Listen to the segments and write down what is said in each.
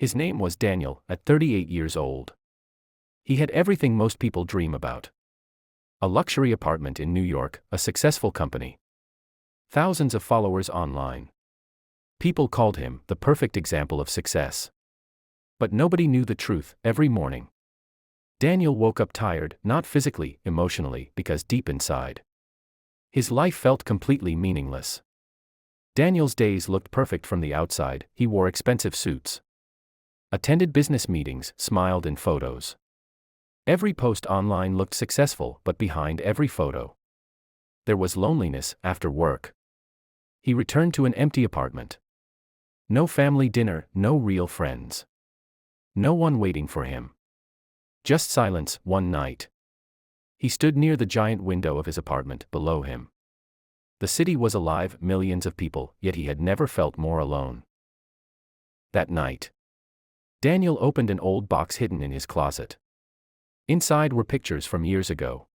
His name was Daniel, at 38 years old. He had everything most people dream about. A luxury apartment in New York, a successful company. Thousands of followers online. People called him the perfect example of success. But nobody knew the truth. Every morning, Daniel woke up tired, not physically, emotionally, because deep inside, his life felt completely meaningless. Daniel's days looked perfect from the outside. He wore expensive suits, attended business meetings, smiled in photos. Every post online looked successful, but behind every photo, there was loneliness. After work, he returned to an empty apartment. No family dinner, no real friends. No one waiting for him. Just silence. One night, he stood near the giant window of his apartment. Below him, the city was alive, millions of people, yet he had never felt more alone. That night, Daniel opened an old box hidden in his closet. Inside were pictures from years ago.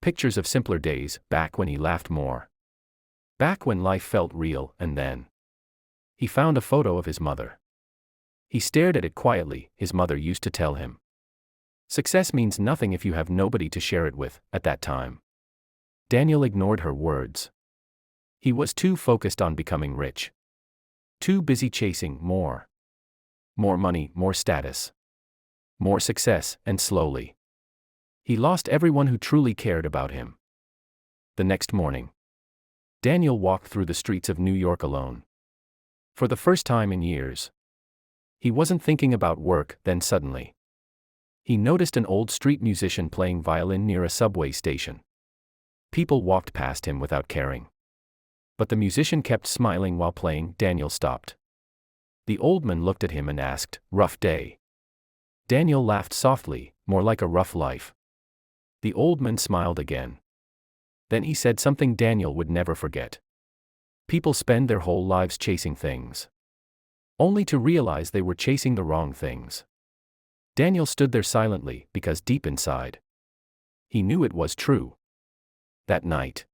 Pictures of simpler days, back when he laughed more. Back when life felt real. And then he found a photo of his mother. He stared at it quietly. His mother used to tell him, "Success means nothing if you have nobody to share it with." At that time, Daniel ignored her words. He was too focused on becoming rich. Too busy chasing more. More money, more status. More success, and slowly, he lost everyone who truly cared about him. The next morning, Daniel walked through the streets of New York alone. For the first time in years, he wasn't thinking about work. Then suddenly, he noticed an old street musician playing violin near a subway station. People walked past him without caring. But the musician kept smiling while playing. Daniel stopped. The old man looked at him and asked, "Rough day?" Daniel laughed softly, "More like a rough life." The old man smiled again. Then he said something Daniel would never forget. People spend their whole lives chasing things, only to realize they were chasing the wrong things. Daniel stood there silently, because deep inside, he knew it was true. That night,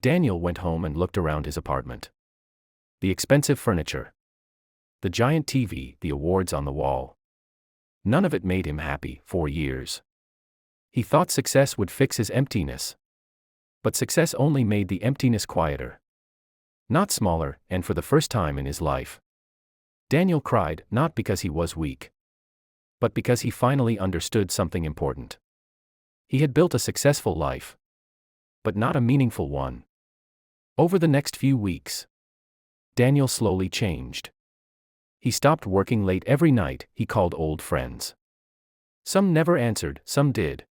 Daniel went home and looked around his apartment. The expensive furniture, the giant TV, the awards on the wall. None of it made him happy. For years, he thought success would fix his emptiness. But success only made the emptiness quieter, not smaller. And for the first time in his life, Daniel cried, not because he was weak, but because he finally understood something important. He had built a successful life, but not a meaningful one. Over the next few weeks, Daniel slowly changed. He stopped working late every night. He called old friends. Some never answered, some did.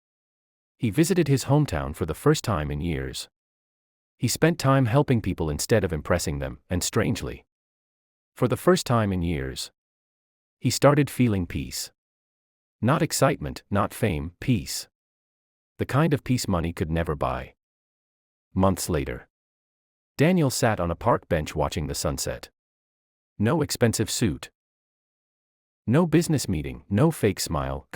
He visited his hometown for the first time in years. He spent time helping people instead of impressing them, and strangely, for the first time in years, he started feeling peace. Not excitement, not fame, peace. The kind of peace money could never buy. Months later, Daniel sat on a park bench watching the sunset. No expensive suit. No business meeting, no fake smile,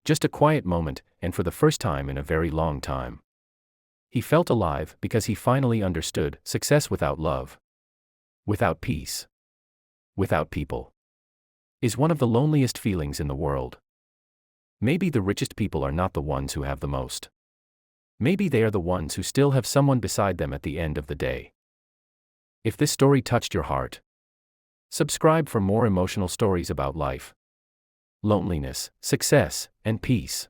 just a quiet moment, and for the first time in a very long time, he felt alive because he finally understood success without love, without peace, without people, is one of the loneliest feelings in the world. Maybe the richest people are not the ones who have the most. Maybe they are the ones who still have someone beside them at the end of the day. If this story touched your heart, subscribe for more emotional stories about life, loneliness, success, and peace.